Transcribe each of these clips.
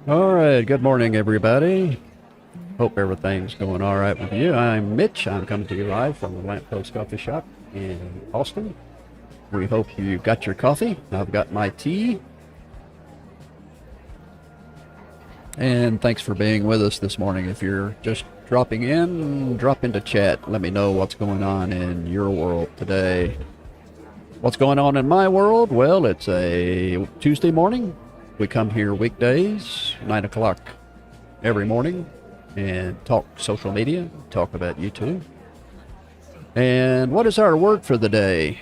All right, good morning, everybody. Hope everything's going all right with you. I'm Mitch. I'm coming to you live from the Lamppost Coffee Shop in Austin. We hope you got your coffee. I've got my tea. And thanks for being with us this morning. If you're just dropping in, drop into chat. Let me know what's going on in your world today. What's going on in my world? Well, it's a Tuesday morning. We come here weekdays, 9 o'clock every morning, and talk social media, talk about YouTube. And what is our word for the day?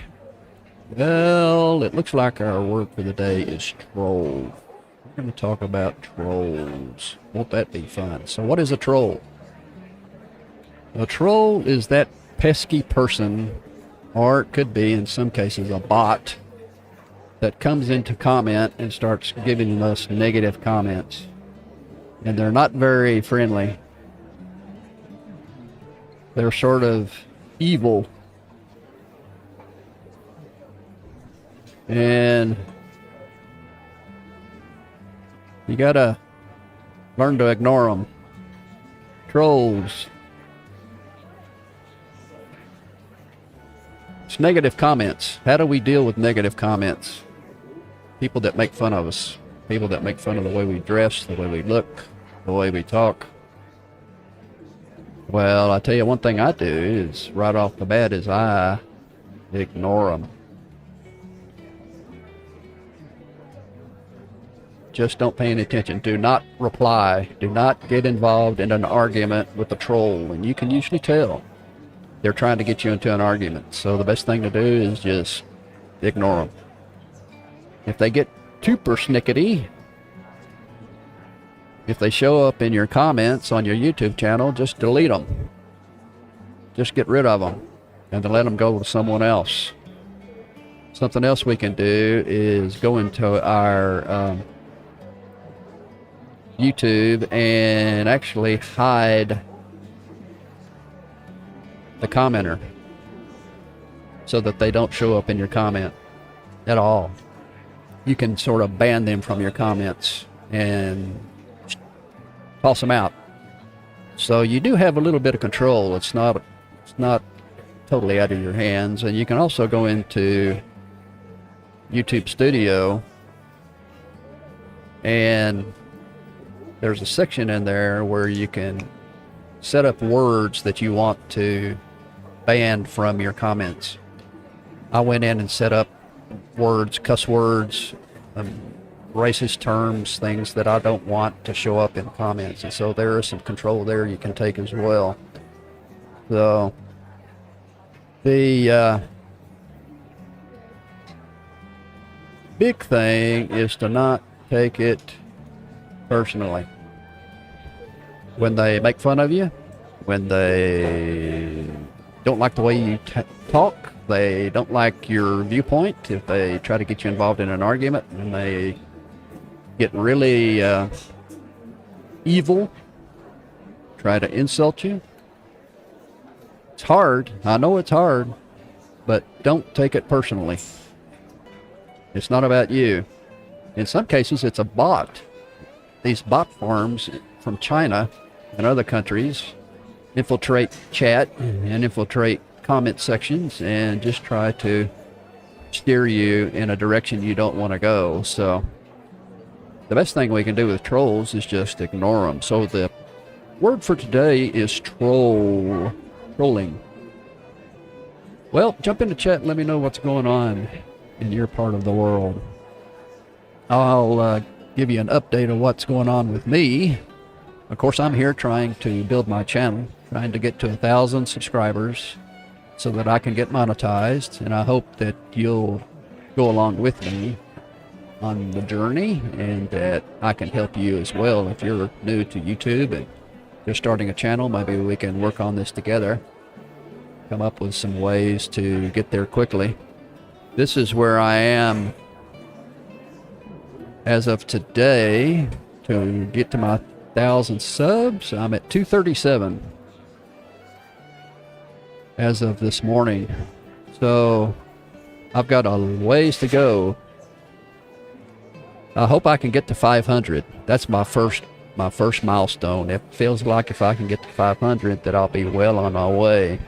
Well, it looks like our word for the day is troll. We're going to talk about trolls. Won't that be fun? So what is a troll? A troll is that pesky person, or it could be, in some cases, a bot that comes into comment and starts giving us negative comments. And they're not very friendly. They're sort of evil. And you gotta learn to ignore them. Trolls. It's negative comments. How do we deal with negative comments? People that make fun of us. People that make fun of the way we dress, the way we look, the way we talk. Well, I tell you, one thing I do is, right off the bat, is I ignore them. Just don't pay any attention. Do not reply. Do not get involved in an argument with a troll. And you can usually tell they're trying to get you into an argument. So the best thing to do is just ignore them. If they get too persnickety, if they show up in your comments on your YouTube channel, just delete them. Just get rid of them and then let them go to someone else. Something else we can do is go into our YouTube and actually hide the commenter so that they don't show up in your comment at all. You can sort of ban them from your comments and toss them out. So you do have a little bit of control. It's not totally out of your hands. And you can also go into YouTube Studio, and there's a section in there where you can set up words that you want to ban from your comments. I went in and set up words, cuss words, racist terms, things that I don't want to show up in comments. And so there is some control there you can take as well. So the big thing is to not take it personally. When they make fun of you, when they don't like the way you talk, they don't like your viewpoint, if they try to get you involved in an argument and they get really evil, try to insult you. It's hard. I know it's hard, but don't take it personally. It's not about you. In some cases, it's a bot. These bot farms from China and other countries infiltrate chat and infiltrate comment sections and just try to steer you in a direction you don't want to go. So the best thing we can do with trolls is just ignore them. So the word for today is troll. Trolling. Well, jump into chat and let me know what's going on in your part of the world. I'll give you an update of what's going on with me. Of course, I'm here trying to build my channel, trying to get to 1,000 subscribers so that I can get monetized, and I hope that you'll go along with me on the journey and that I can help you as well. If you're new to YouTube and you're starting a channel, maybe we can work on this together, come up with some ways to get there quickly. This is where I am as of today to get to my 1,000 subs. I'm at 237 as of this morning. So I've got a ways to go. I hope I can get to 500. That's my first milestone. It feels like if I can get to 500 that I'll be well on my way.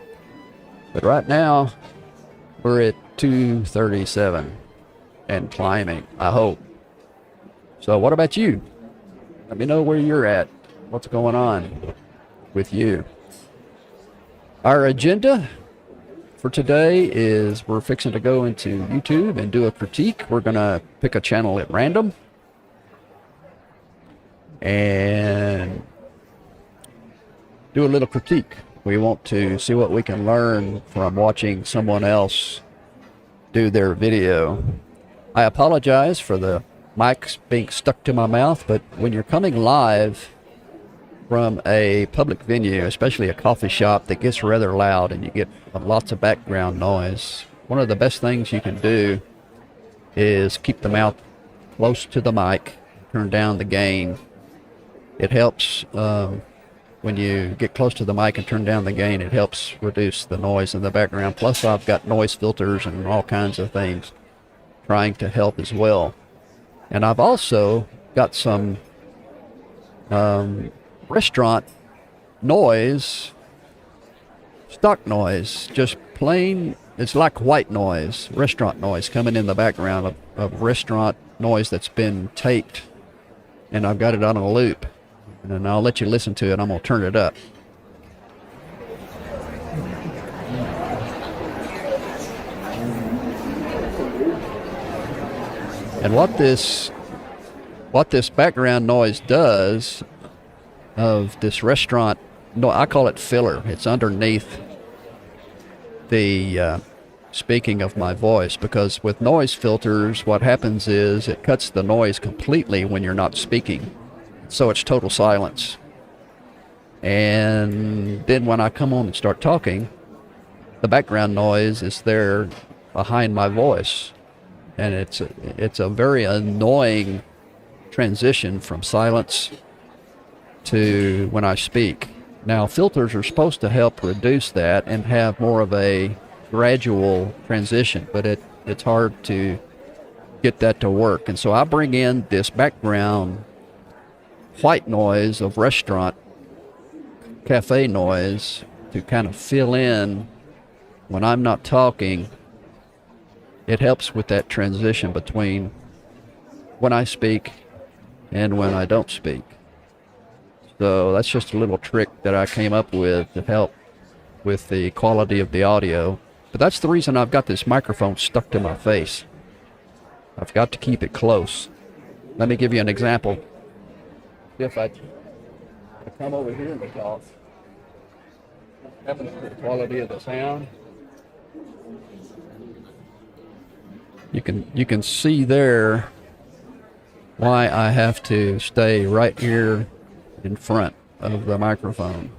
But right now, we're at 237 and climbing, I hope. So what about you? Let me know where you're at. What's going on with you? Our agenda for today is we're fixing to go into YouTube and do a critique. We're going to pick a channel at random and do a little critique. We want to see what we can learn from watching someone else do their video. I apologize for the mic being stuck to my mouth, but when you're coming live from a public venue, especially a coffee shop that gets rather loud and you get lots of background noise, one of the best things you can do is keep the mouth close to the mic, turn down the gain. It helps when you get close to the mic and turn down the gain, it helps reduce the noise in the background. Plus I've got noise filters and all kinds of things trying to help as well. And I've also got some restaurant noise, stock noise, just plain, it's like white noise, restaurant noise coming in the background of restaurant noise that's been taped, and I've got it on a loop, and I'll let you listen to it. I'm going to turn it up. And what this background noise does of this restaurant, no, I call it filler. It's underneath the speaking of my voice, because with noise filters, what happens is it cuts the noise completely when you're not speaking. So it's total silence. And then when I come on and start talking, the background noise is there behind my voice. And it's a very annoying transition from silence to when I speak. Now, filters are supposed to help reduce that and have more of a gradual transition, but it's hard to get that to work. And so I bring in this background white noise of restaurant cafe noise to kind of fill in when I'm not talking. It helps with that transition between when I speak and when I don't speak. So that's just a little trick that I came up with to help with the quality of the audio. But that's the reason I've got this microphone stuck to my face. I've got to keep it close. Let me give you an example. If I come over here and talk, what happens to the quality of the sound? You can see there why I have to stay right here in front of the microphone.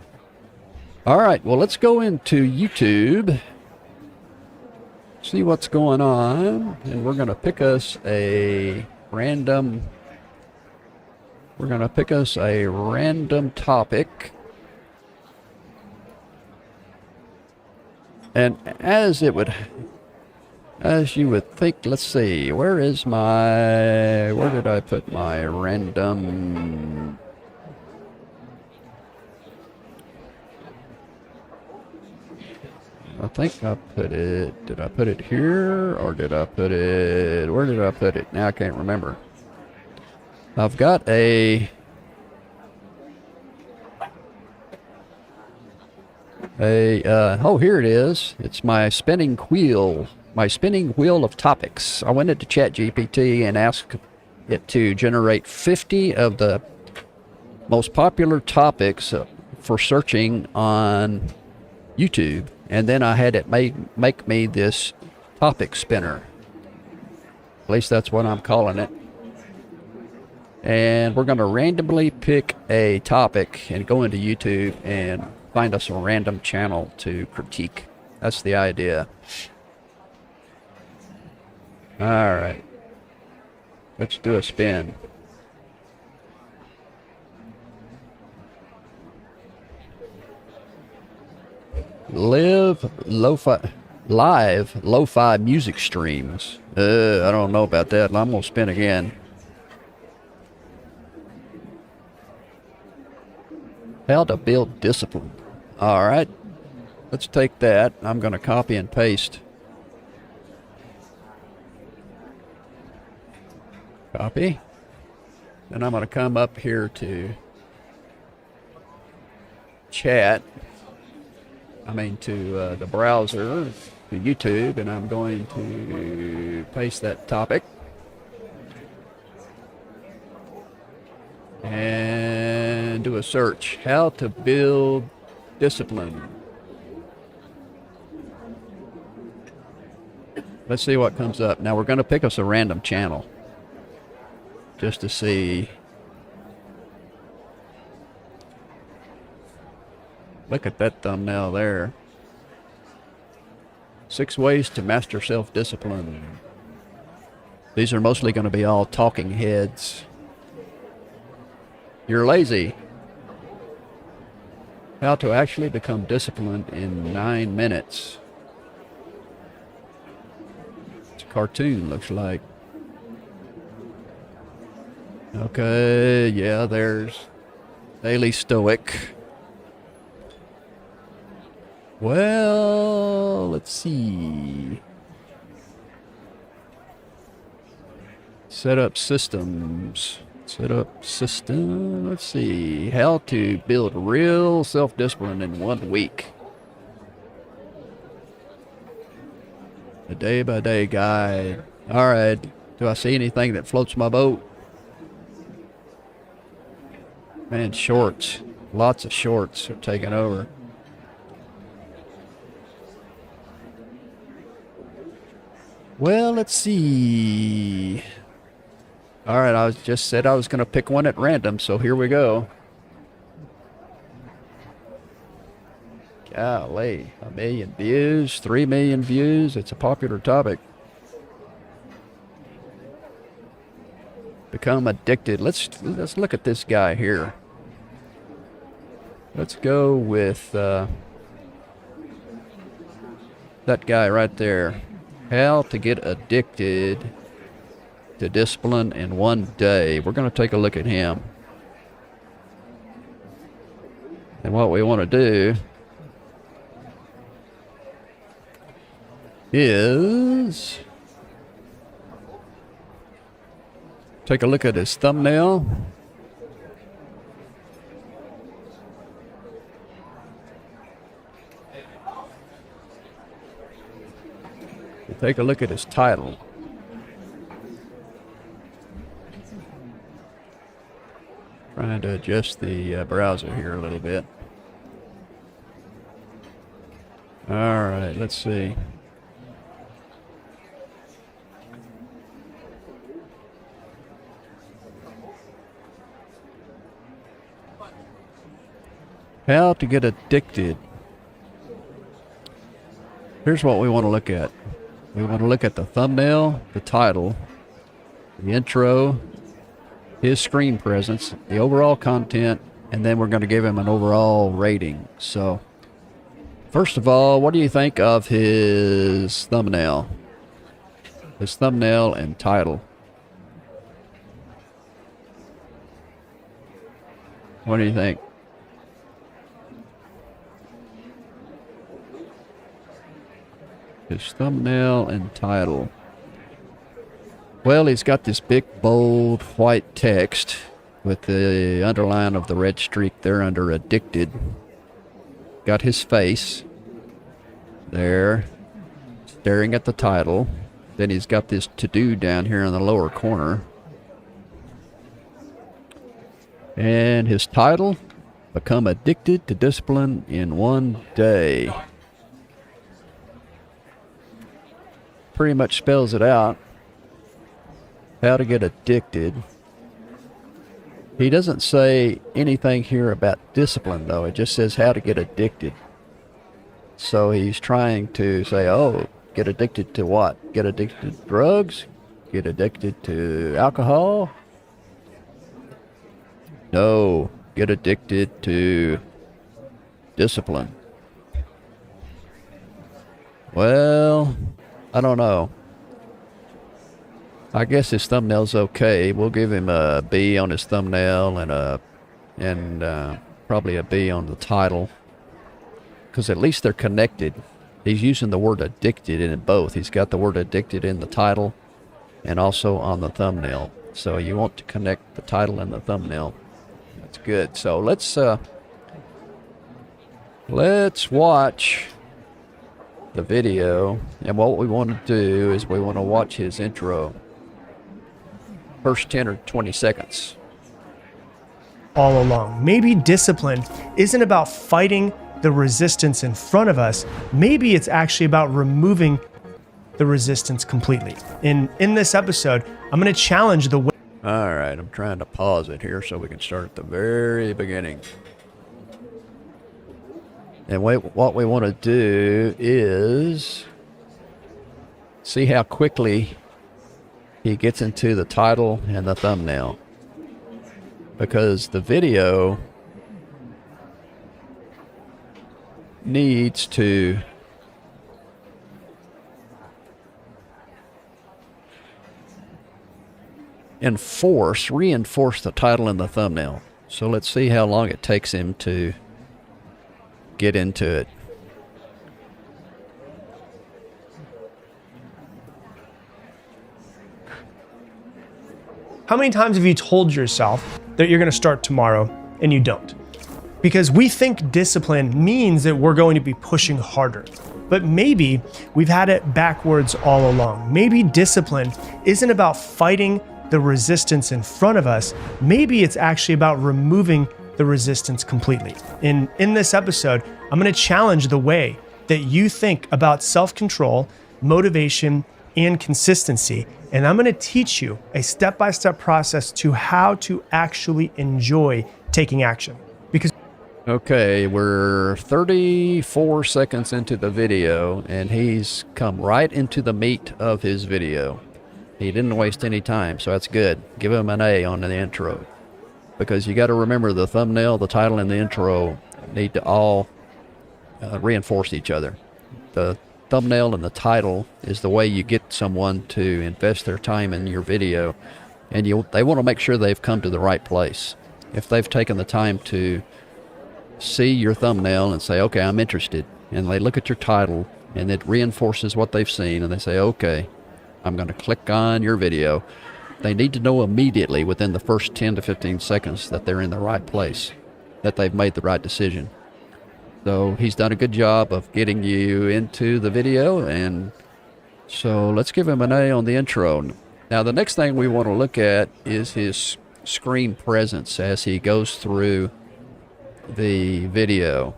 All right, well, let's go into YouTube, see what's going on, and we're going to pick us a random topic. And as you would think, let's see, where did I put my random? I think I put it, did I put it here, or did I put it, where did I put it? Now I can't remember. I've got oh, here it is. It's my spinning wheel of topics. I went into ChatGPT and asked it to generate 50 of the most popular topics for searching on YouTube. And then I had it make me this topic spinner. At least that's what I'm calling it. And we're going to randomly pick a topic and go into YouTube and find us a random channel to critique. That's the idea. All right. Let's do a spin. Live lo-fi music streams. I don't know about that. I'm going to spin again. How to build discipline. All right, let's take that. I'm going to copy and paste. Copy. Then I'm going to come up here to chat. To the browser, to YouTube, and I'm going to paste that topic. And do a search. How to build discipline. Let's see what comes up. Now we're going to pick us a random channel just to see. Look at that thumbnail there. 6 ways to master self-discipline. These are mostly going to be all talking heads. You're lazy. How to actually become disciplined in 9 minutes. It's a cartoon, looks like. Okay, yeah, there's Daily Stoic. Well, let's see. Set up systems. Set up system. Let's see. How to build real self-discipline in 1 week. A day-by-day guide. All right. Do I see anything that floats my boat? Man, shorts. Lots of shorts are taking over. Well, let's see. All right, I just said I was going to pick one at random, so here we go. Golly, 1 million views, 3 million views. It's a popular topic. Become addicted. Let's look at this guy here. Let's go with that guy right there. How to get addicted to discipline in 1 day. We're going to take a look at him. And what we want to do is take a look at his thumbnail. Take a look at his title. Trying to adjust the browser here a little bit. All right, let's see. How to get addicted. Here's what we want to look at. We want to look at the thumbnail, the title, the intro, his screen presence, the overall content, and then we're going to give him an overall rating. So, first of all, what do you think of his thumbnail? His thumbnail and title. What do you think? His thumbnail and title. Well, he's got this big, bold, white text with the underline of the red streak there under addicted. Got his face there, staring at the title. Then he's got this to-do down here in the lower corner. And his title, Become Addicted to Discipline in 1 Day. Pretty much spells it out. How to get addicted. He doesn't say anything here about discipline, though. It just says how to get addicted. So he's trying to say, oh, get addicted to what? Get addicted to drugs? Get addicted to alcohol? No, get addicted to discipline. Well, I don't know. I guess his thumbnail's okay. We'll give him a B on his thumbnail and probably a B on the title, because at least they're connected. He's using the word addicted in both. He's got the word addicted in the title and also on the thumbnail. So you want to connect the title and the thumbnail. That's good. So let's watch the video. And what we want to do is we want to watch his intro. First 10 or 20 seconds. All along. Maybe discipline isn't about fighting the resistance in front of us. Maybe it's actually about removing the resistance completely. In this episode, I'm going to challenge the way. All right, I'm trying to pause it here so we can start at the very beginning. And what we want to do is see how quickly he gets into the title and the thumbnail. Because the video needs to reinforce the title and the thumbnail. So let's see how long it takes him to get into it. How many times have you told yourself that you're going to start tomorrow and you don't? Because we think discipline means that we're going to be pushing harder. But maybe we've had it backwards all along. Maybe discipline isn't about fighting the resistance in front of us. Maybe it's actually about removing the resistance completely. In this episode, I'm going to challenge the way that you think about self-control, motivation, and consistency. And I'm going to teach you a step-by-step process to how to actually enjoy taking action. Because okay, we're 34 seconds into the video, and he's come right into the meat of his video. He didn't waste any time, so that's good. Give him an A on the intro. Because you got to remember the thumbnail, the title, and the intro need to all reinforce each other. The thumbnail and the title is the way you get someone to invest their time in your video, and they want to make sure they've come to the right place. If they've taken the time to see your thumbnail and say, okay, I'm interested, and they look at your title and it reinforces what they've seen, and they say, okay, I'm going to click on your video, they need to know immediately within the first 10 to 15 seconds that they're in the right place, that they've made the right decision. So he's done a good job of getting you into the video, and so let's give him an A on the intro. Now the next thing we want to look at is his screen presence as he goes through the video.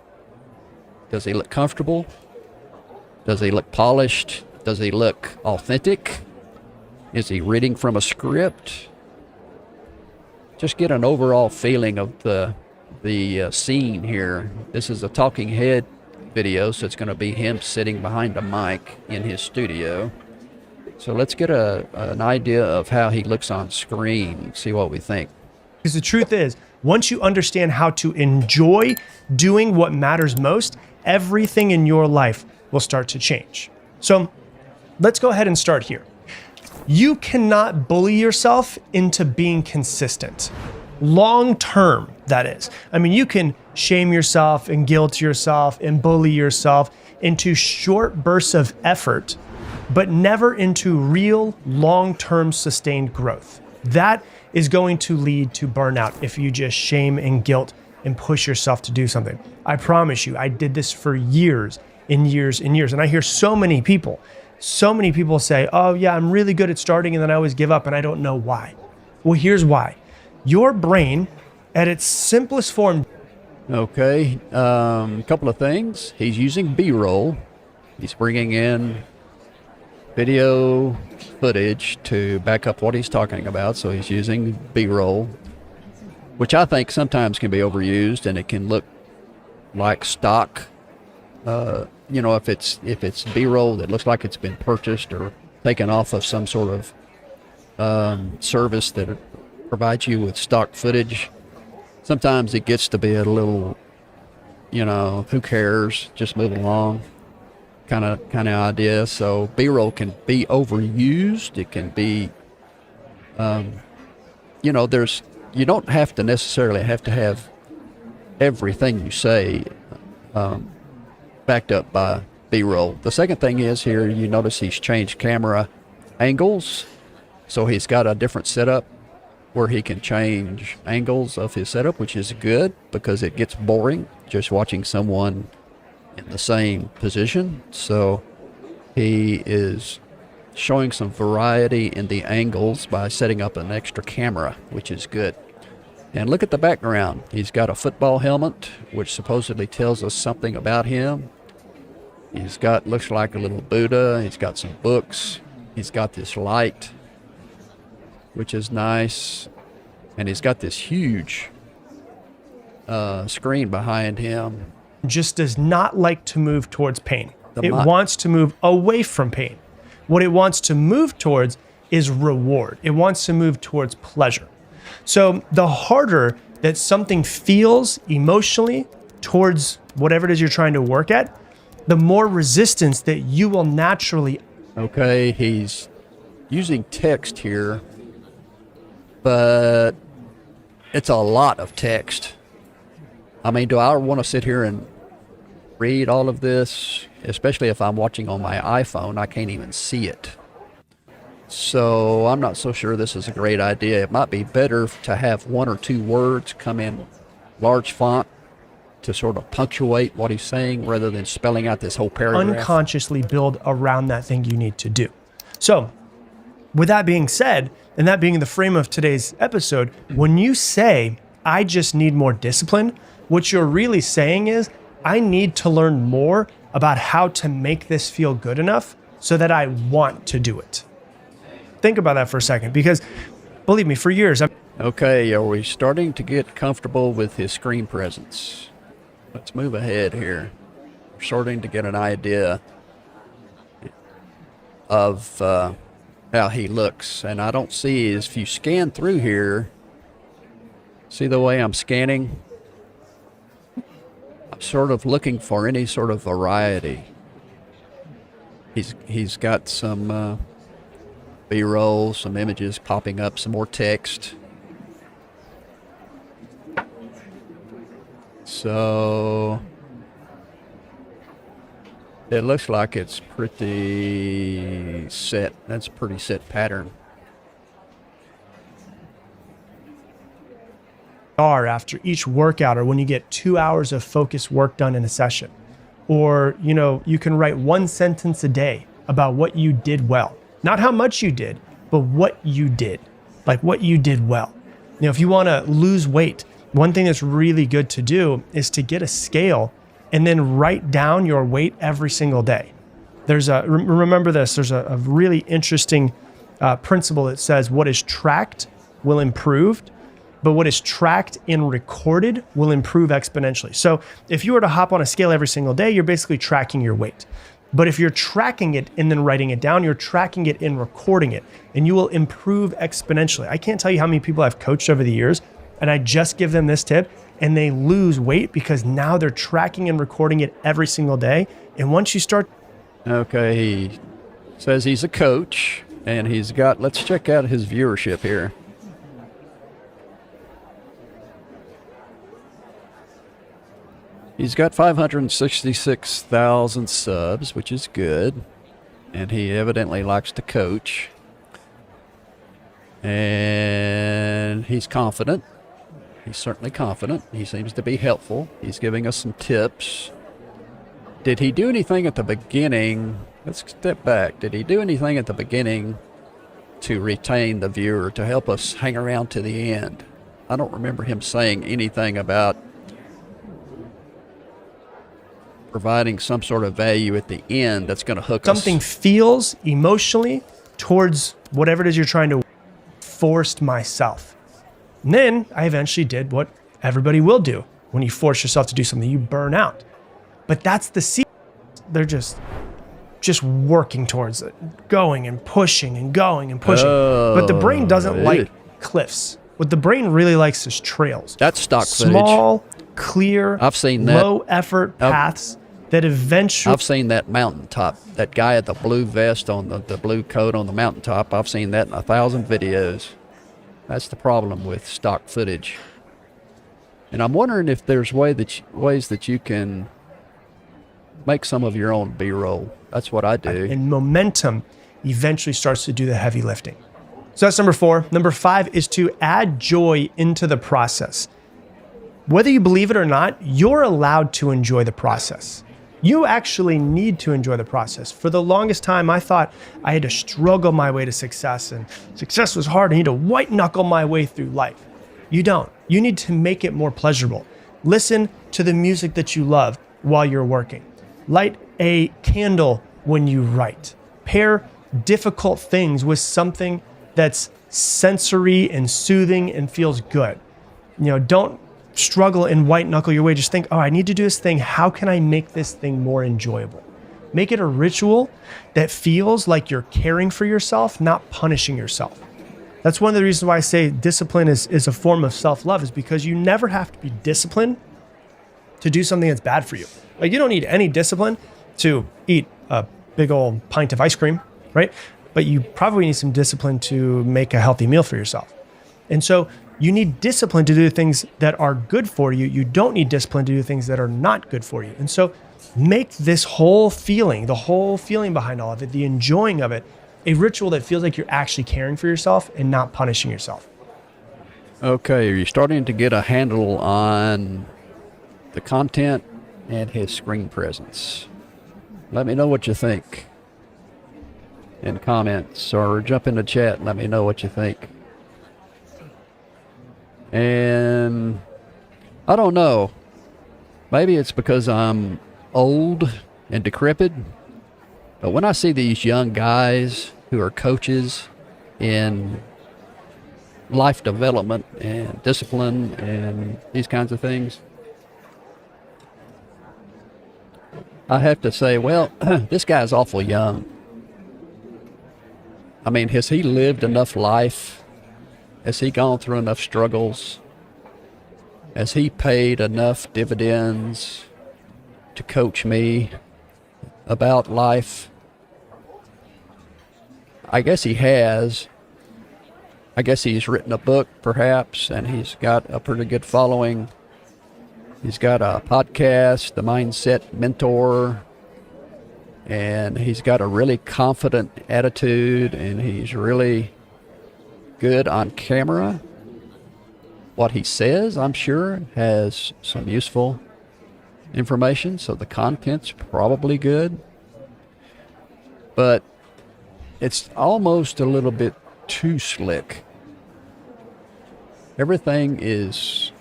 Does he look comfortable? Does he look polished? Does he look authentic? Is he reading from a script? Just get an overall feeling of the scene here. This is a talking head video, so it's going to be him sitting behind a mic in his studio. So let's get an idea of how he looks on screen, see what we think. Because the truth is, once you understand how to enjoy doing what matters most, everything in your life will start to change. So let's go ahead and start here. You cannot bully yourself into being consistent. Long term, that is. I mean, you can shame yourself and guilt yourself and bully yourself into short bursts of effort, but never into real long-term sustained growth. That is going to lead to burnout if you just shame and guilt and push yourself to do something. I promise you, I did this for years and years and years. And I hear so many people say, oh yeah, I'm really good at starting and then I always give up and I don't know why. Well, here's why. Your brain at its simplest form. Okay, couple of things. He's using B-roll. He's bringing in video footage to back up what he's talking about. So he's using B-roll, which I think sometimes can be overused, and it can look like stock. If it's B-roll that looks like it's been purchased or taken off of some sort of service that provides you with stock footage, sometimes it gets to be a little, who cares, just move along kind of idea. So B-roll can be overused. It can be, you don't necessarily have to have everything you say, backed up by B-roll. The second thing is here, you notice he's changed camera angles. So he's got a different setup where he can change angles of his setup, which is good because it gets boring just watching someone in the same position. So he is showing some variety in the angles by setting up an extra camera, which is good. And look at the background. He's got a football helmet, which supposedly tells us something about him. He's got, looks like a little Buddha. He's got some books. He's got this light, which is nice. And he's got this huge screen behind him. Just does not like to move towards pain. It mind. wants to move away from pain. What it wants to move towards is reward. It wants to move towards pleasure. So the harder that something feels emotionally towards whatever it is you're trying to work at, the more resistance that you will naturally. Okay, he's using text here, but it's a lot of text. I mean, do I want to sit here and read all of this? Especially if I'm watching on my iPhone, I can't even see it. So I'm not so sure this is a great idea. It might be better to have one or two words come in large font to sort of punctuate what he's saying rather than spelling out this whole paragraph. Unconsciously build around that thing you need to do. So with that being said, and that being the frame of today's episode, when you say, I just need more discipline, what you're really saying is, I need to learn more about how to make this feel good enough so that I want to do it. Think about that for a second, because believe me, for years, Okay, are we starting to get comfortable with his screen presence? Let's move ahead here. We're starting to get an idea of how he looks. And I don't see, if you scan through here, see the way I'm scanning? I'm sort of looking for any sort of variety. He's got some B-roll, some images popping up, some more text. So it looks like it's pretty set. That's a pretty set pattern. after each workout, or when you get 2 hours of focused work done in a session, or you can write one sentence a day about what you did well, not how much you did, but what you did, like what you did well. If you want to lose weight, one thing that's really good to do is to get a scale and then write down your weight every single day. Remember this, there's a really interesting principle that says what is tracked will improve, but what is tracked and recorded will improve exponentially. So if you were to hop on a scale every single day, you're basically tracking your weight. But if you're tracking it and then writing it down, you're tracking it and recording it, and you will improve exponentially. I can't tell you how many people I've coached over the years, and I just give them this tip, and they lose weight because now they're tracking and recording it every single day. And once you start... Okay, he says he's a coach, and he's got... Let's check out his viewership here. He's got 566,000 subs, which is good. And he evidently likes to coach. And he's confident. He's certainly confident. He seems to be helpful. He's giving us some tips. Did he do anything at the beginning? Let's step back. Did he do anything at the beginning to retain the viewer, to help us hang around to the end? I don't remember him saying anything about providing some sort of value at the end that's going to hook us. Something feels emotionally towards whatever it is you're trying to forced myself. And then I eventually did what everybody will do when you force yourself to do something, you burn out. But that's the secret. They're just working towards it, going and pushing and going and pushing. But the brain doesn't like cliffs. What the brain really likes is trails. That's stock footage. Small, clear, I've seen that. low effort paths that eventually... I've seen that mountaintop. That guy at the blue vest on the blue coat on the mountaintop. I've seen that in 1,000 videos. That's the problem with stock footage. And And I'm wondering if there's ways that you can make some of your own B-roll. That's what I do. And momentum eventually starts to do the heavy lifting. So that's number 4. Number 5 is to add joy into the process. Whether you believe it or not, you're allowed to enjoy the process. You actually need to enjoy the process. For the longest time, I thought I had to struggle my way to success, and success was hard. I need to white knuckle my way through life. You don't. You need to make it more pleasurable. Listen to the music that you love while you're working. Light a candle when you write. Pair difficult things with something that's sensory and soothing and feels good. Don't struggle and white knuckle your way. Just think, I need to do this thing. How can I make this thing more enjoyable? Make it a ritual that feels like you're caring for yourself, not punishing yourself. That's one of the reasons why I say discipline is a form of self-love, is because you never have to be disciplined to do something that's bad for you. Like, you don't need any discipline to eat a big old pint of ice cream, right? But you probably need some discipline to make a healthy meal for yourself. And so you need discipline to do the things that are good for you. You don't need discipline to do things that are not good for you. And so make this whole feeling, the whole feeling behind all of it, the enjoying of it, a ritual that feels like you're actually caring for yourself and not punishing yourself. Okay, are you starting to get a handle on the content and his screen presence? Let me know what you think in comments, or jump in the chat and let me know what you think. And I don't know, maybe it's because I'm old and decrepit, but when I see these young guys who are coaches in life development and discipline and these kinds of things, I have to say, well, this guy's awful young. I mean, has he lived enough life? Has he gone through enough struggles? Has he paid enough dividends to coach me about life? I guess he has. I guess he's written a book, perhaps, and he's got a pretty good following. He's got a podcast, The Mindset Mentor, and he's got a really confident attitude, and he's really good on camera. What he says, I'm sure, has some useful information, so the content's probably good. But it's almost a little bit too slick. Everything is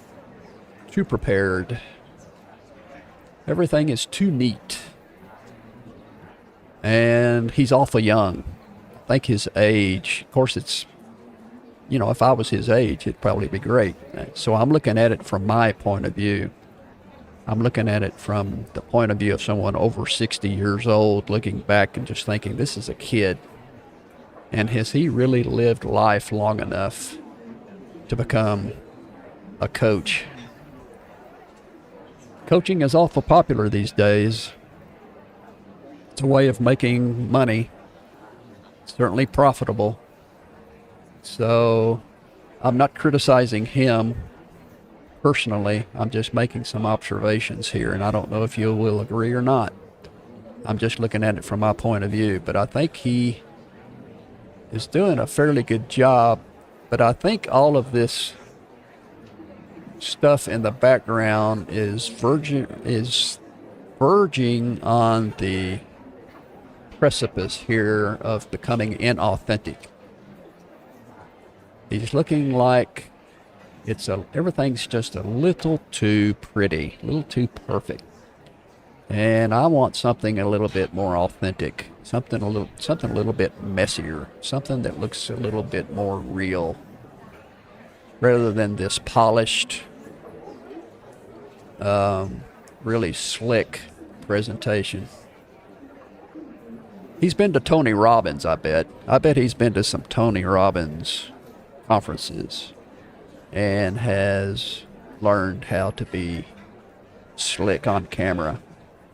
too prepared. Everything is too neat. And he's awful young. I think his age, of course, it's, if I was his age, it'd probably be great. So I'm looking at it from my point of view. I'm looking at it from the point of view of someone over 60 years old, looking back and just thinking, this is a kid. And has he really lived life long enough to become a coach? Coaching is awful popular these days. It's a way of making money. It's certainly profitable. So I'm not criticizing him personally. I'm just making some observations here, and I don't know if you will agree or not. I'm just looking at it from my point of view, but I think he is doing a fairly good job. But I think all of this stuff in the background is verging on the precipice here of becoming inauthentic. He's looking like everything's just a little too pretty, a little too perfect. And I want something a little bit more authentic, something a little bit messier, something that looks a little bit more real, rather than this polished, really slick presentation. He's been to Tony Robbins, I bet. I bet he's been to some Tony Robbins conferences and has learned how to be slick on camera.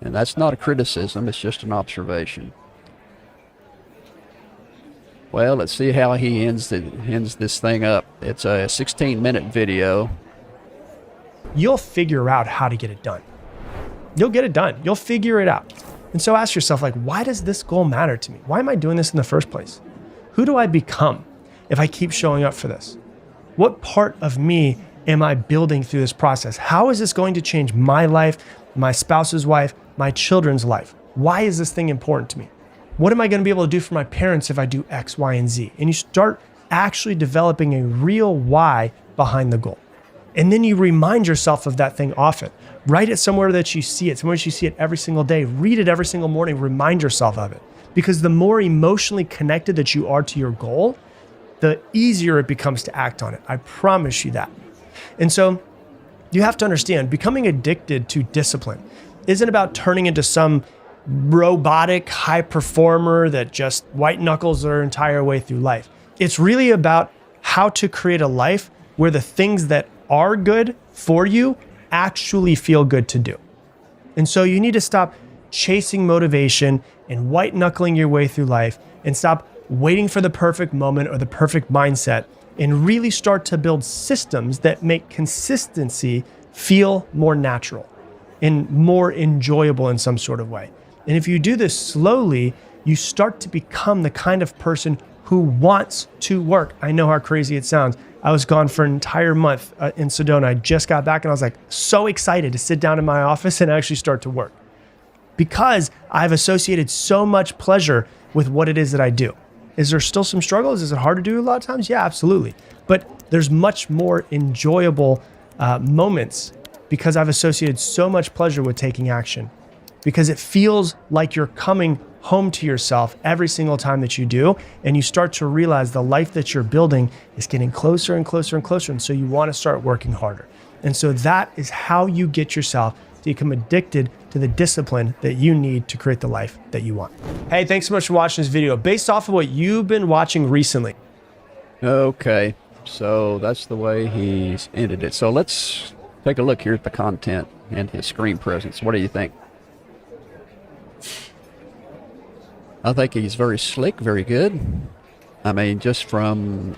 And that's not a criticism, it's just an observation. Well, let's see how he ends this thing up. It's a 16-minute video. you'll figure out how to get it done. You'll get it done. You'll figure it out. And so ask yourself, like, why does this goal matter to me? Why am I doing this in the first place? Who do I become if I keep showing up for this? What part of me am I building through this process? How is this going to change my life, my spouse's life, my children's life? Why is this thing important to me? What am I going to be able to do for my parents if I do X, Y, and Z? And you start actually developing a real why behind the goal. And then you remind yourself of that thing often. Write it somewhere that you see it, somewhere that you see it every single day. Read it every single morning. Remind yourself of it. Because the more emotionally connected that you are to your goal, the easier it becomes to act on it. I promise you that. And so you have to understand, becoming addicted to discipline isn't about turning into some robotic high performer that just white knuckles their entire way through life. It's really about how to create a life where the things that are good for you actually feel good to do. And so you need to stop chasing motivation and white knuckling your way through life and stop waiting for the perfect moment or the perfect mindset and really start to build systems that make consistency feel more natural and more enjoyable in some sort of way. And if you do this slowly, you start to become the kind of person who wants to work. I know how crazy it sounds. I was gone for an entire month in Sedona. I just got back and I was like so excited to sit down in my office and actually start to work because I've associated so much pleasure with what it is that I do. Is there still some struggles? Is it hard to do a lot of times? Yeah, absolutely. But there's much more enjoyable moments because I've associated so much pleasure with taking action, because it feels like you're coming home to yourself every single time that you do. And you start to realize the life that you're building is getting closer and closer and closer. And so you want to start working harder. And so that is how you get yourself to become addicted to the discipline that you need to create the life that you want. Hey, thanks so much for watching this video. Based off of what you've been watching recently. Okay, so that's the way he's ended it. So let's take a look here at the content and his screen presence. What do you think? I think he's very slick, very good. I mean, just from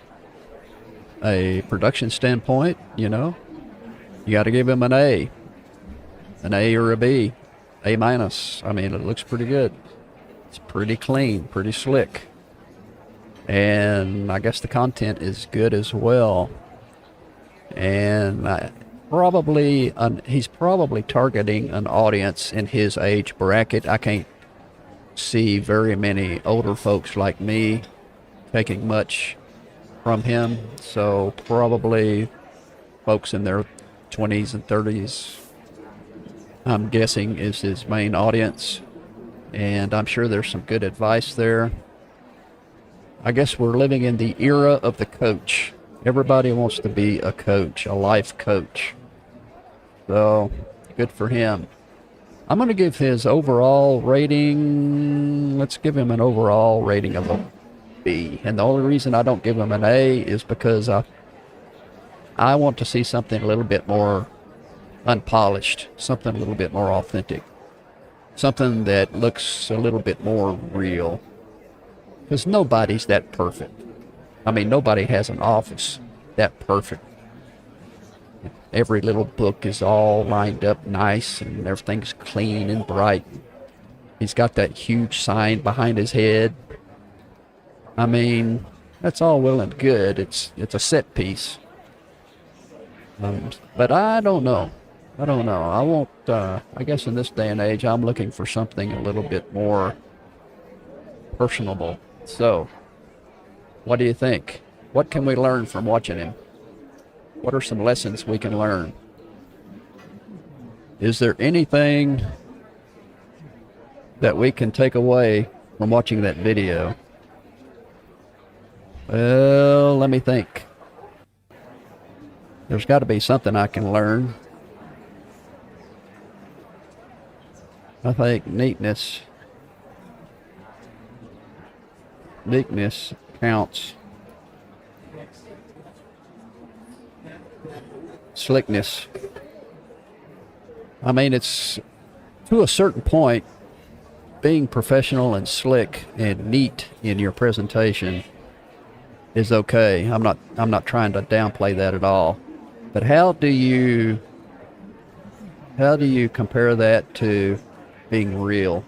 a production standpoint, you know, you got to give him an A or a B, A minus. I mean, it looks pretty good. It's pretty clean, pretty slick. And I guess the content is good as well. And he's probably targeting an audience in his age bracket. I can't see very many older folks like me taking much from him, so probably folks in their 20s and 30s, I'm guessing, is his main audience, and I'm sure there's some good advice there. I guess we're living in the era of the coach. Everybody wants to be a coach, a life coach, so good for him. I'm going to give his overall rating, let's give him an overall rating of a B. And the only reason I don't give him an A is because I want to see something a little bit more unpolished, something a little bit more authentic, something that looks a little bit more real. Because nobody's that perfect. I mean, nobody has an office that perfect. Every little book is all lined up nice and everything's clean and bright. He's got that huge sign behind his head. I mean, that's all well and good. It's a set piece. But I don't know. I won't, I guess in this day and age, I'm looking for something a little bit more personable. So, what do you think? What can we learn from watching him? What are some lessons we can learn? Is there anything that we can take away from watching that video? Well, let me think. There's got to be something I can learn. I think neatness counts. Slickness. I mean, it's to a certain point, being professional and slick and neat in your presentation is okay. I'm not trying to downplay that at all. But how do you how do you compare that to being real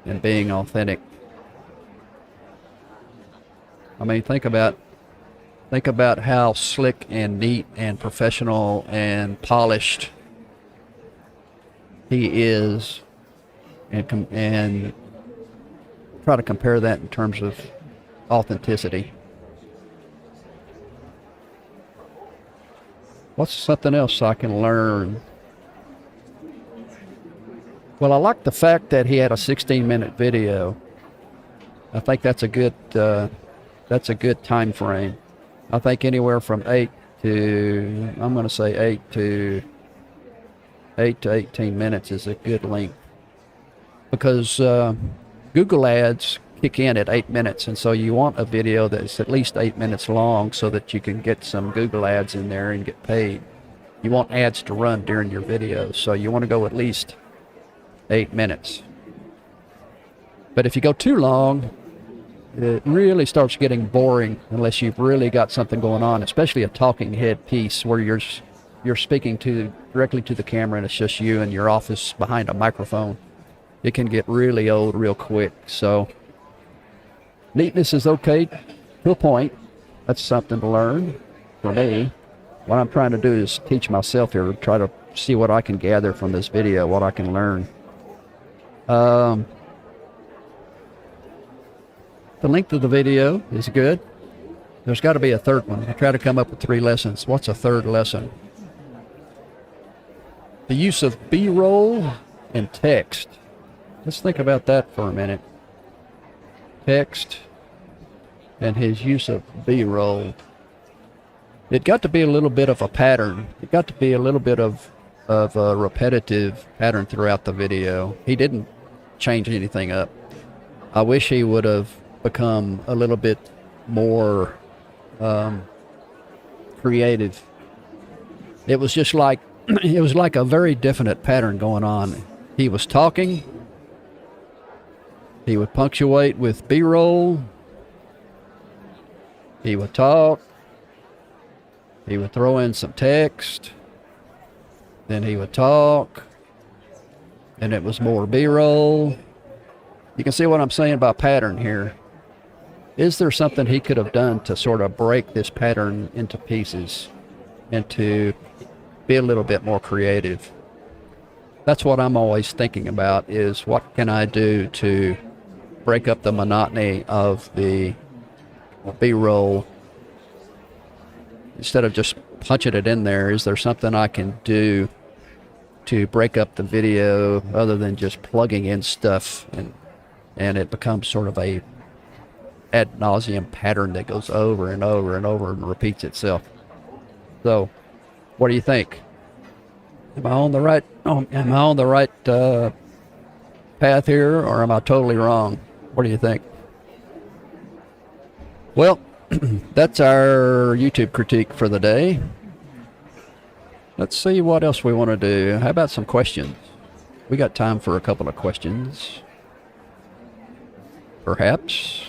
and being authentic? I mean, think about how slick and neat and professional and polished he is, and try to compare that in terms of authenticity. What's something else I can learn? Well, I like the fact that he had a 16-minute video. I think that's a good time frame. I think anywhere from 8 to 18 minutes is a good length, because Google ads kick in at 8 minutes, and so you want a video that's at least 8 minutes long so that you can get some Google ads in there and get paid. You want ads to run during your videos, so you want to go at least 8 minutes. But if you go too long, it really starts getting boring unless you've really got something going on, especially a talking head piece where you're speaking directly to the camera and it's just you in your office behind a microphone. It can get really old real quick. So neatness is okay to a point. That's something to learn for me. What I'm trying to do is teach myself here, try to see what I can gather from this video, what I can learn. The length of the video is good. There's got to be a third one. I try to come up with 3 lessons. What's a third lesson? The use of B-roll and text. Let's think about that for a minute. Text and his use of B-roll. It got to be a little bit of a pattern. It got to be a little bit of a repetitive pattern throughout the video. He didn't change anything up. I wish he would have become a little bit more creative. It was just like it was like a very definite pattern going on. He was talking, he would punctuate with B-roll, he would talk, he would throw in some text, then he would talk, and it was more B-roll. You can see what I'm saying about pattern here. Is there something he could have done to sort of break this pattern into pieces and to be a little bit more creative? That's what I'm always thinking about, is what can I do to break up the monotony of the B-roll? Instead of just punching it in there, is there something I can do to break up the video other than just plugging in stuff and it becomes sort of a ad nauseum pattern that goes over and over and over and repeats itself? So, what do you think? Am I on the right path here, or am I totally wrong? What do you think? Well, that's our YouTube critique for the day. Let's see what else we want to do. How about some questions? We got time for a couple of questions. Perhaps.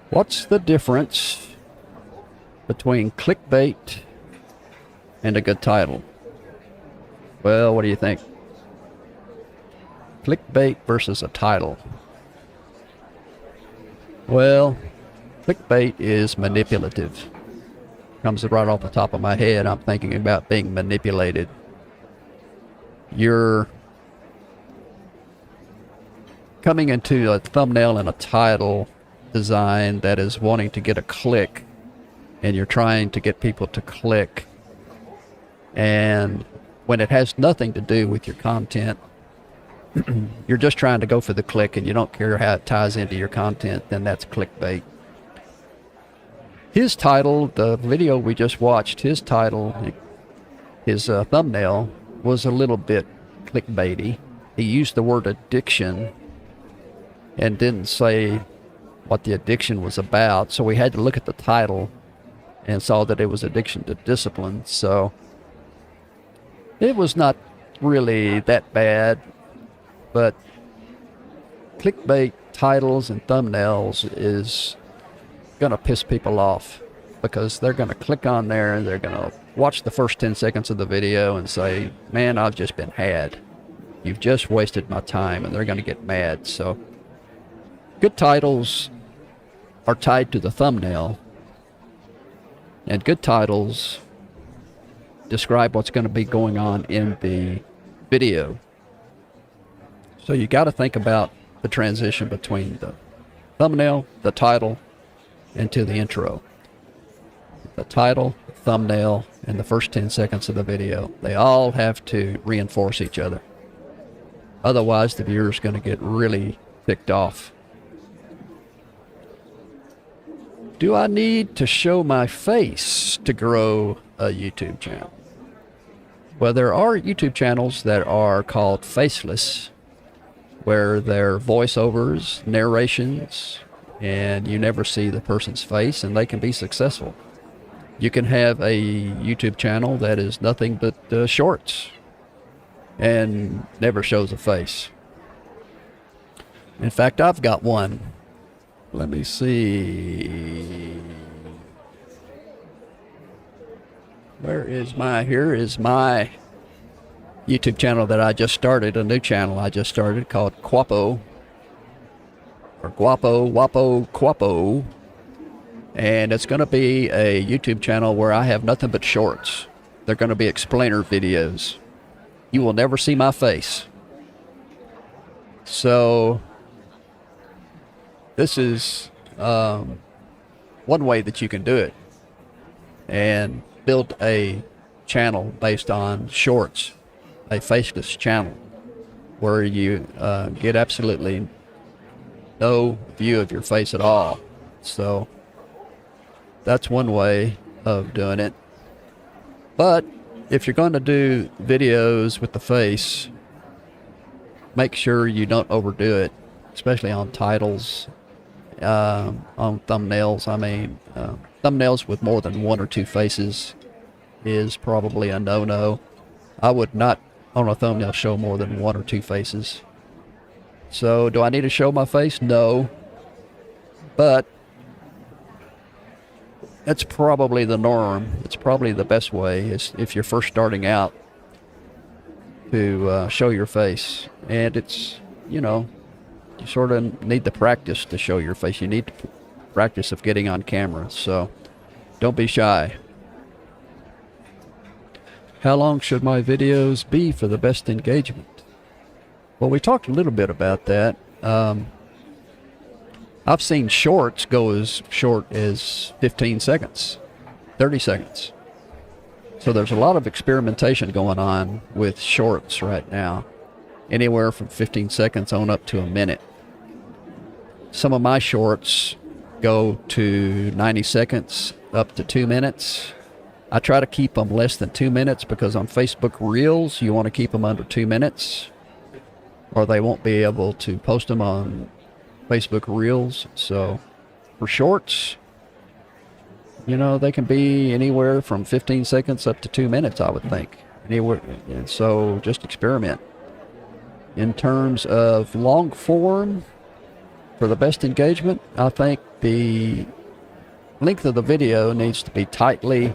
What's the difference between clickbait and a good title? Well, what do you think? Clickbait versus a title. Well, clickbait is manipulative. Comes right off the top of my head. I'm thinking about being manipulated. You're coming into a thumbnail and a title design that is wanting to get a click, and you're trying to get people to click, and when it has nothing to do with your content, you're just trying to go for the click and you don't care how it ties into your content, then that's clickbait. His title, the video we just watched, his title, his thumbnail was a little bit clickbaity. He used the word addiction and didn't say what the addiction was about, so we had to look at the title and saw that it was addiction to discipline. So it was not really that bad, but clickbait titles and thumbnails is gonna piss people off. because they're going to click on there and they're going to watch the first 10 seconds of the video and say, man, I've just been had. You've just wasted my time, and they're going to get mad. So good titles are tied to the thumbnail, and good titles describe what's going to be going on in the video. So you got to think about the transition between the thumbnail, the title, and to the intro. The title, thumbnail, and the first 10 seconds of the video, they all have to reinforce each other. Otherwise, the viewer's going to get really ticked off. Do I need to show my face to grow a YouTube channel? Well, there are YouTube channels that are called faceless, where they're voiceovers, narrations, and you never see the person's face, and they can be successful. You can have a YouTube channel that is nothing but shorts and never shows a face. In fact, I've got one. Let me see. Here is my YouTube channel that I just started, a new channel I just started called Quapo, or Guapo. And it's going to be a YouTube channel where I have nothing but shorts. They're going to be explainer videos. You will never see my face. So this is one way that you can do it and build a channel based on shorts, a faceless channel where you get absolutely no view of your face at all. So that's one way of doing it. But if you're going to do videos with the face, make sure you don't overdo it, especially on titles, on thumbnails. I mean, thumbnails with more than one or two faces is probably a no-no. I would not, on a thumbnail, show more than one or two faces. So, do I need to show my face? No. But that's probably the norm. It's probably the best way, is if you're first starting out, to show your face. And it's, you sort of need the practice to show your face. You need the practice of getting on camera. So don't be shy. How long should my videos be for the best engagement? Well, we talked a little bit about that. I've seen shorts go as short as 15 seconds, 30 seconds. So there's a lot of experimentation going on with shorts right now, anywhere from 15 seconds on up to a minute. Some of my shorts go to 90 seconds up to 2 minutes. I try to keep them less than 2 minutes because on Facebook Reels, you want to keep them under 2 minutes, or they won't be able to post them on Facebook Reels. So for shorts, they can be anywhere from 15 seconds up to 2 minutes, I would think. Anywhere. And so just experiment. In terms of long form, for the best engagement, I think the length of the video needs to be tightly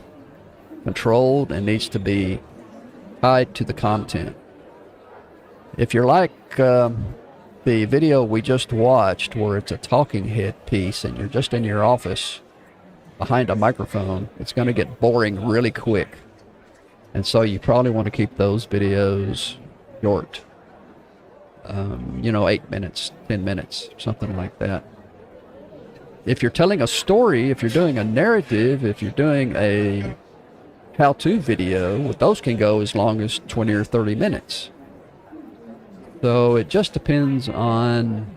controlled and needs to be tied to the content. If you're like the video we just watched, where it's a talking head piece and you're just in your office behind a microphone, it's going to get boring really quick. And so you probably want to keep those videos short. 8 minutes, 10 minutes, something like that. If you're telling a story, if you're doing a narrative, if you're doing a how-to video, those can go as long as 20 or 30 minutes. So it just depends on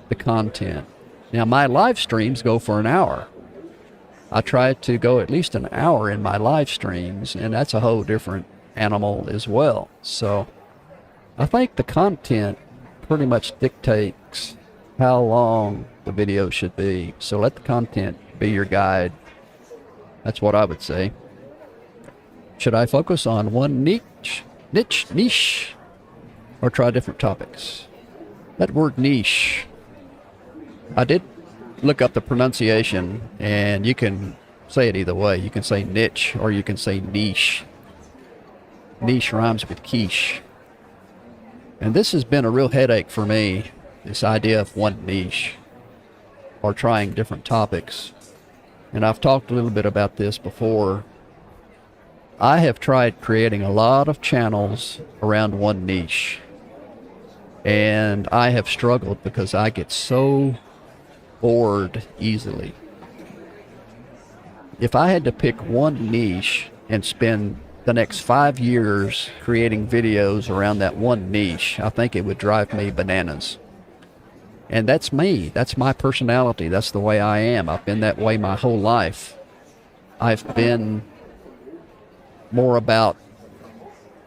the content. Now, my live streams go for an hour. I try to go at least an hour in my live streams, and that's a whole different animal as well. So I think the content pretty much dictates how long the video should be. So let the content be your guide. That's what I would say. Should I focus on one niche, or try different topics? That word niche, I did look up the pronunciation, and you can say it either way. You can say niche or you can say niche. Niche rhymes with quiche. And this has been a real headache for me, this idea of one niche or trying different topics. And I've talked a little bit about this before. I have tried creating a lot of channels around one niche. And I have struggled because I get so bored easily. If I had to pick one niche and spend the next 5 years creating videos around that one niche, I think it would drive me bananas. And that's me. That's my personality. That's the way I am. I've been that way my whole life. I've been more about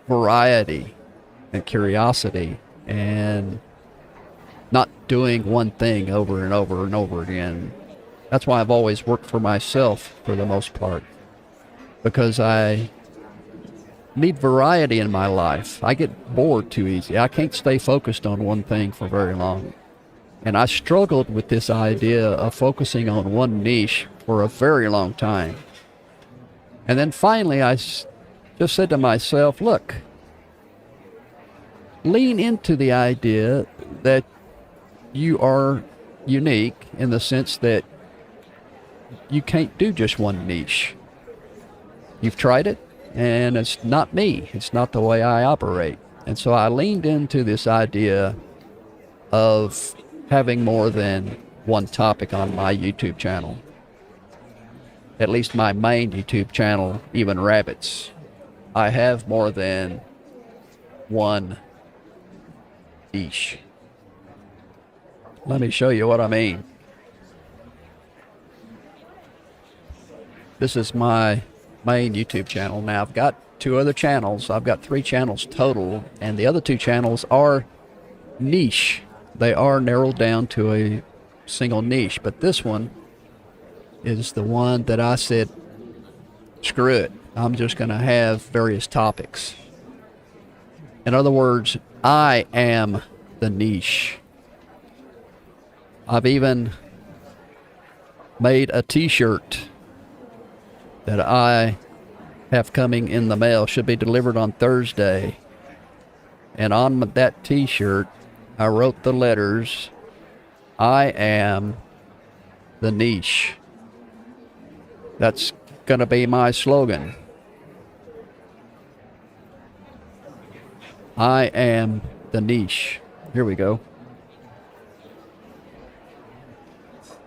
variety and curiosity and not doing one thing over and over and over again. That's why I've always worked for myself for the most part, because I need variety in my life. I get bored too easy. I can't stay focused on one thing for very long. And I struggled with this idea of focusing on one niche for a very long time. And then finally I just said to myself, look, lean into the idea that you are unique in the sense that you can't do just one niche. You've tried it, and it's not me. It's not the way I operate. And so I leaned into this idea of having more than one topic on my YouTube channel. At least my main YouTube channel, Even Rabbits. I have more than one niche. Let me show you what I mean. This is my main YouTube channel. Now I've got 2 other channels. I've got 3 channels total, and the other 2 channels are niche. They are narrowed down to a single niche, but this one is the one that I said, screw it. I'm just going to have various topics. In other words, I am the niche. I've even made a t-shirt that I have coming in the mail. Should be delivered on Thursday. And on that t-shirt, I wrote the letters, I am the niche. That's going to be my slogan. I am the niche. Here we go.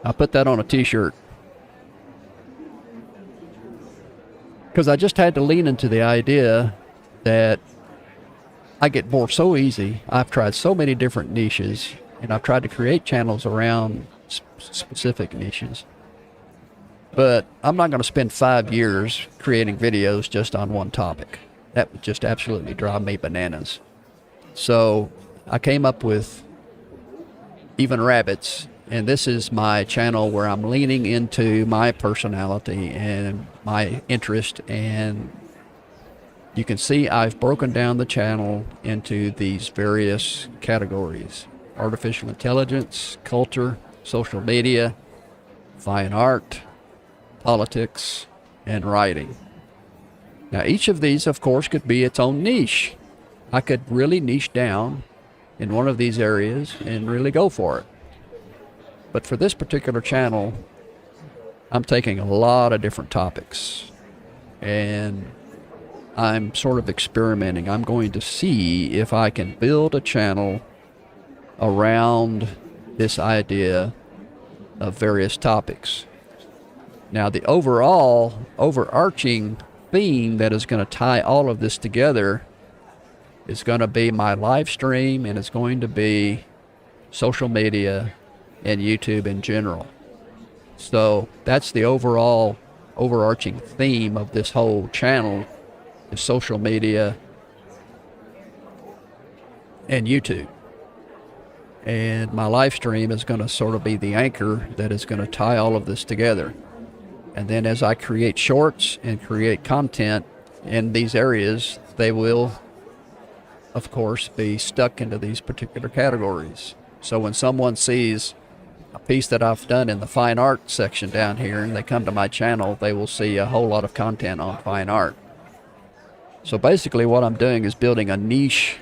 I put that on a t-shirt because I just had to lean into the idea that I get bored so easy. I've tried so many different niches, and I've tried to create channels around specific niches. But I'm not going to spend 5 years creating videos just on one topic. That would just absolutely drive me bananas. So I came up with Even Rabbits, and this is my channel where I'm leaning into my personality and my interest, and you can see I've broken down the channel into these various categories: artificial intelligence, culture, social media, fine art, politics, and writing. Now each of these, of course, could be its own niche. I could really niche down in one of these areas and really go for it. But for this particular channel, I'm taking a lot of different topics, and I'm sort of experimenting. I'm going to see if I can build a channel around this idea of various topics. Now, the overarching theme that is going to tie all of this together is going to be my live stream, and it's going to be social media and YouTube in general. So that's the overall overarching theme of this whole channel, is social media and YouTube. And my live stream is going to sort of be the anchor that is going to tie all of this together. And then as I create shorts and create content in these areas, they will, of course, be stuck into these particular categories. So when someone sees a piece that I've done in the fine art section down here and they come to my channel, they will see a whole lot of content on fine art. So basically what I'm doing is building a niche,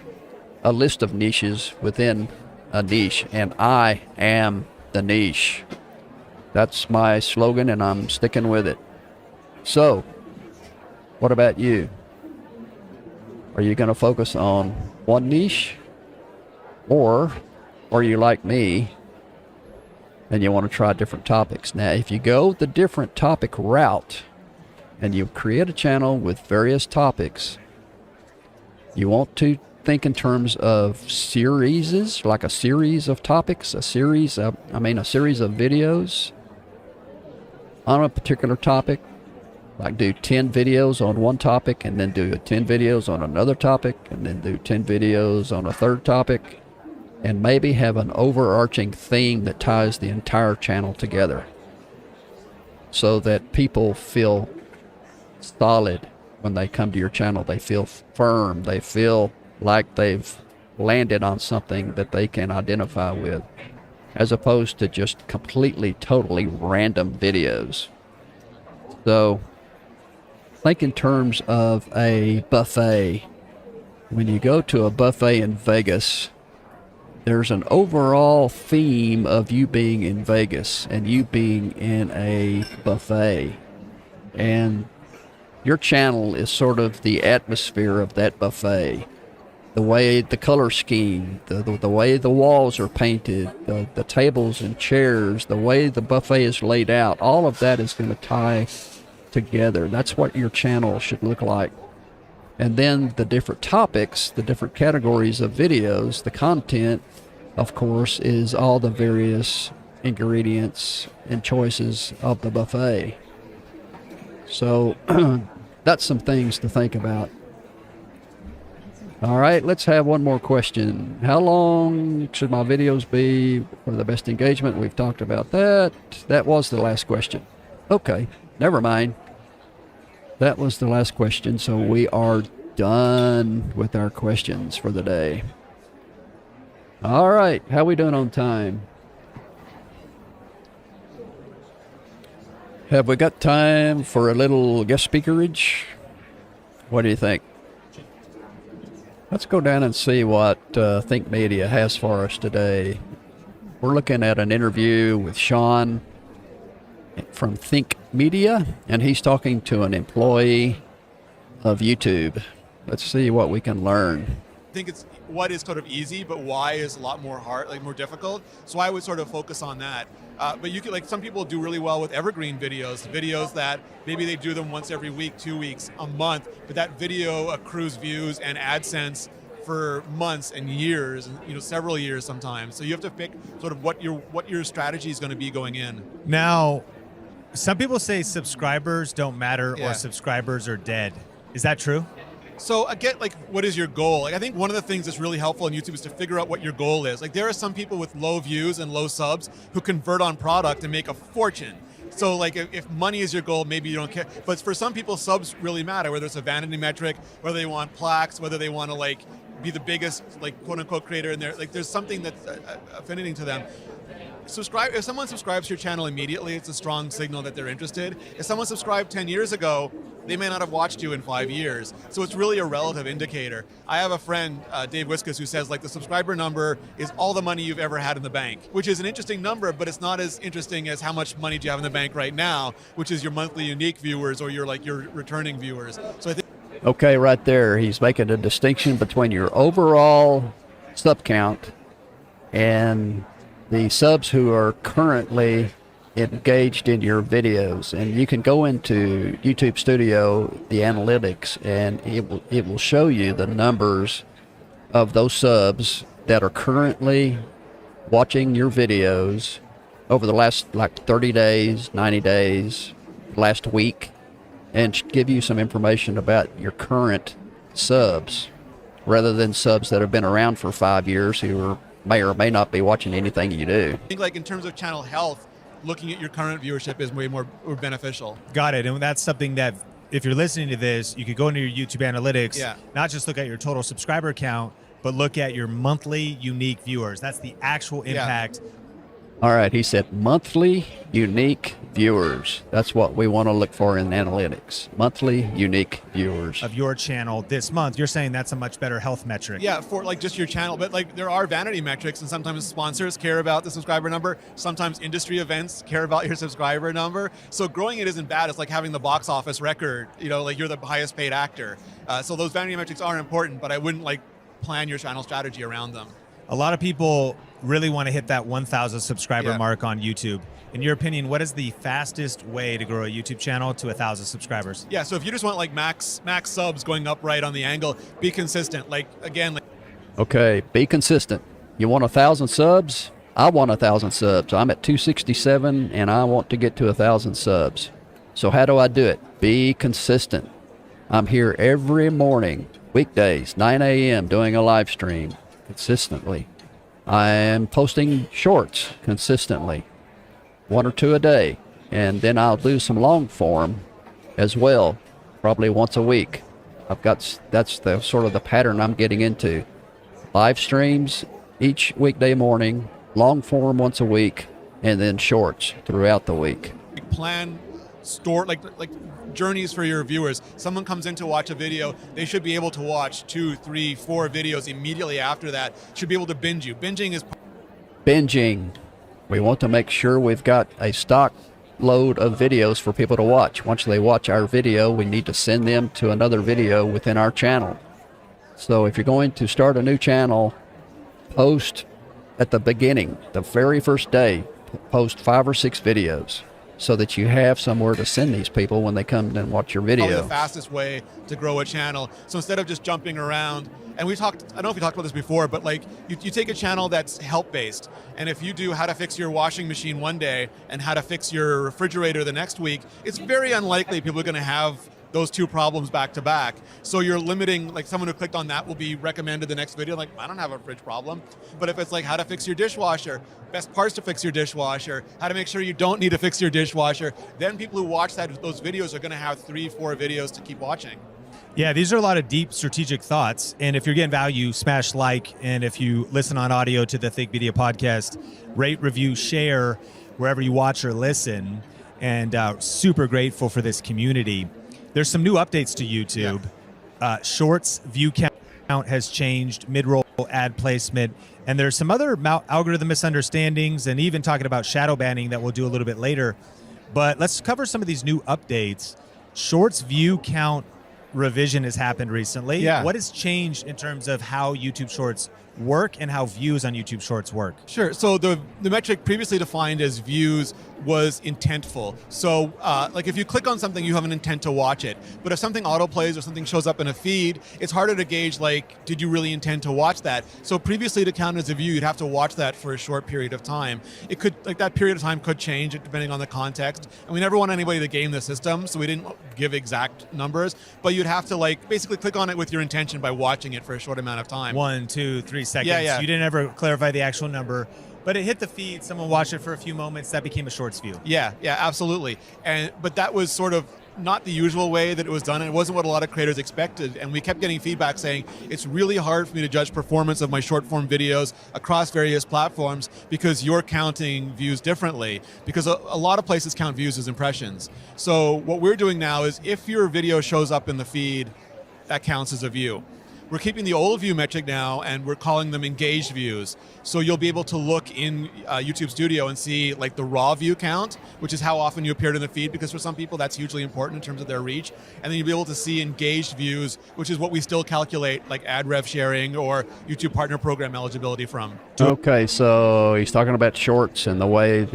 a list of niches within a niche, and I am the niche. That's my slogan and I'm sticking with it. So, what about you? Are you going to focus on one niche? Or are you like me and you want to try different topics? Now, if you go the different topic route and you create a channel with various topics, you want to think in terms of series, like a series of topics, a series of videos on a particular topic. Like do 10 videos on one topic and then do 10 videos on another topic and then do 10 videos on a third topic, and maybe have an overarching theme that ties the entire channel together so that people feel solid when they come to your channel. They feel firm. They feel like they've landed on something that they can identify with, as opposed to just completely, totally random videos. So think in terms of a buffet. When you go to a buffet in Vegas, there's an overall theme of you being in Vegas and you being in a buffet. And your channel is sort of the atmosphere of that buffet. The way the color scheme, the way the walls are painted, the tables and chairs, the way the buffet is laid out, all of that is going to tie together. That's what your channel should look like. And then the different topics, the different categories of videos, the content, of course, is all the various ingredients and choices of the buffet. So that's some things to think about. All right, let's have one more question. How long should my videos be for the best engagement? We've talked about that. That was the last question. Okay, never mind. That was the last question, so we are done with our questions for the day. All right, how we doing on time? Have we got time for a little guest speakerage? What do you think? Let's go down and see what Think Media has for us today. We're looking at an interview with Sean from Think Media, and he's talking to an employee of YouTube. Let's see what we can learn. I think it's what is sort of easy, but why is a lot more hard, like more difficult. So I would sort of focus on that. But you can, like, some people do really well with evergreen videos that maybe they do them once every week, 2 weeks, a month, but that video accrues views and AdSense for months and years, several years sometimes. So you have to pick sort of what your strategy is going to be going in. Now, some people say subscribers don't matter or subscribers are dead. Is that true? So again, like, what is your goal? Like, I think one of the things that's really helpful on YouTube is to figure out what your goal is. Like, there are some people with low views and low subs who convert on product and make a fortune. So like, if money is your goal, maybe you don't care. But for some people, subs really matter, whether it's a vanity metric, whether they want plaques, whether they want to like be the biggest, like, quote unquote creator in there. Like, there's something that's affinity to them. If someone subscribes to your channel immediately, it's a strong signal that they're interested. If someone subscribed 10 years ago, they may not have watched you in 5 years. So it's really a relative indicator. I have a friend, Dave Wiskus, who says, like, the subscriber number is all the money you've ever had in the bank, which is an interesting number, but it's not as interesting as how much money do you have in the bank right now, which is your monthly unique viewers or your returning viewers. So I think. Okay, right there, he's making a distinction between your overall sub count and the subs who are currently engaged in your videos. And you can go into YouTube Studio, the analytics, and it will show you the numbers of those subs that are currently watching your videos over the last 30 days, 90 days, last week, and give you some information about your current subs rather than subs that have been around for 5 years who may or may not be watching anything you do. I think, like, in terms of channel health, looking at your current viewership is way more beneficial. Got it. And that's something that, if you're listening to this, you could go into your YouTube analytics, not just look at your total subscriber count, but look at your monthly unique viewers. That's the actual impact All right, he said monthly unique viewers. That's what we want to look for in analytics. Monthly unique viewers. Of your channel this month. You're saying that's a much better health metric. Yeah, for like just your channel, but like there are vanity metrics, and sometimes sponsors care about the subscriber number. Sometimes industry events care about your subscriber number. So growing it isn't bad. It's like having the box office record. You know, like you're the highest paid actor. So those vanity metrics are important, but I wouldn't like plan your channel strategy around them. A lot of people really want to hit that 1,000 subscriber mark on YouTube. In your opinion, what is the fastest way to grow a YouTube channel to 1,000 subscribers? Yeah, so if you just want like max subs going up right on the angle, be consistent. Like again, Okay, be consistent. You want 1,000 subs? I want 1,000 subs. I'm at 267 and I want to get to 1,000 subs. So how do I do it? Be consistent. I'm here every morning, weekdays, 9 a.m. doing a live stream consistently. I am posting shorts consistently, 1 or 2 a day, and then I'll do some long form as well, probably once a week. That's the sort of the pattern I'm getting into. Live streams each weekday morning, long form once a week, and then shorts throughout the week. plan store like journeys for your viewers. Someone comes in to watch a video, they should be able to watch 2, 3, 4 videos immediately after that. Should be able to binge you. Binging. We want to make sure we've got a stock load of videos for people to watch. Once they watch our video, we need to send them to another video within our channel. So if you're going to start a new channel, post at the beginning, the very first day, post 5 or 6 videos so that you have somewhere to send these people when they come and watch your video. Probably the fastest way to grow a channel. So instead of just jumping around, and I don't know if we talked about this before, but like you take a channel that's help-based, and if you do how to fix your washing machine one day and how to fix your refrigerator the next week, it's very unlikely people are going to have those 2 problems back to back. So you're limiting, like someone who clicked on that will be recommended the next video, like, I don't have a fridge problem. But if it's like how to fix your dishwasher, best parts to fix your dishwasher, how to make sure you don't need to fix your dishwasher, then people who watch those videos are gonna have 3, 4 videos to keep watching. Yeah, these are a lot of deep strategic thoughts. And if you're getting value, smash like. And if you listen on audio to the Think Media podcast, rate, review, share wherever you watch or listen. And super grateful for this community. There's some new updates to YouTube. Yeah. Shorts view count has changed, mid-roll ad placement, and there's some other algorithm misunderstandings and even talking about shadow banning that we'll do a little bit later. But let's cover some of these new updates. Shorts view count revision has happened recently. Yeah. What has changed in terms of how YouTube Shorts work and how views on YouTube Shorts work? Sure. So the metric previously defined as views was intentful. So like if you click on something, you have an intent to watch it. But if something autoplays or something shows up in a feed, it's harder to gauge, like, did you really intend to watch that? So previously to count as a view, you'd have to watch that for a short period of time. It could, like that period of time could change depending on the context. And we never want anybody to game the system, so we didn't give exact numbers. But you'd have to like basically click on it with your intention by watching it for a short amount of time. 1, 2, 3 seconds. Yeah. You didn't ever clarify the actual number. But it hit the feed, someone watched it for a few moments, that became a shorts view. Yeah, absolutely. But that was sort of not the usual way that it was done, and it wasn't what a lot of creators expected. And we kept getting feedback saying, it's really hard for me to judge performance of my short form videos across various platforms because you're counting views differently. Because a lot of places count views as impressions. So what we're doing now is if your video shows up in the feed, that counts as a view. We're keeping the old view metric now, and we're calling them engaged views. So you'll be able to look in YouTube Studio and see like the raw view count, which is how often you appeared in the feed, because for some people that's hugely important in terms of their reach. And then you'll be able to see engaged views, which is what we still calculate like ad rev sharing or YouTube Partner Program eligibility from. Okay, so he's talking about shorts and the way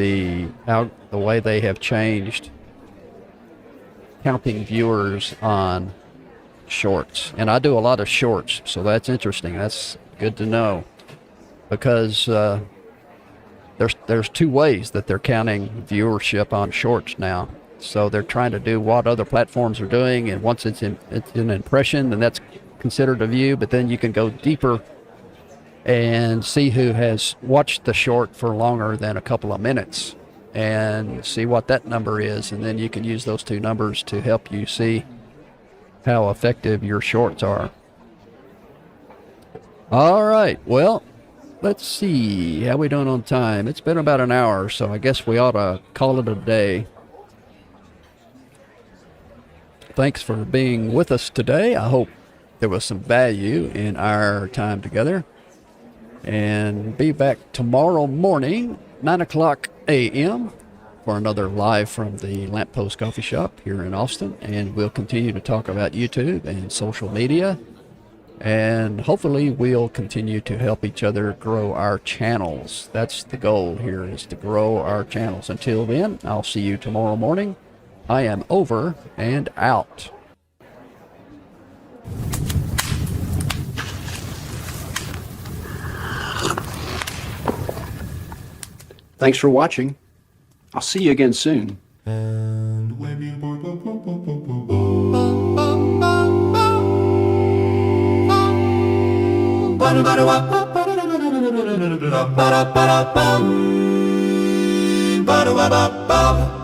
they have changed counting viewers on shorts. And I do a lot of shorts, so that's interesting. That's good to know, because there's 2 ways that they're counting viewership on shorts now. So they're trying to do what other platforms are doing, and once it's an impression, then that's considered a view. But then you can go deeper and see who has watched the short for longer than a couple of minutes and see what that number is, and then you can use those 2 numbers to help you see how effective your shorts are. All right, well, let's see. How we doing on time? It's been about an hour, so I guess we ought to call it a day. Thanks for being with us today. I hope there was some value in our time together. And be back tomorrow morning, 9 o'clock a.m. for another live from the Lamppost Coffee Shop here in Austin. And we'll continue to talk about YouTube and social media. And hopefully we'll continue to help each other grow our channels. That's the goal here, is to grow our channels. Until then, I'll see you tomorrow morning. I am over and out. Thanks for watching. I'll see you again soon. And when you ba-da-ba-da-ba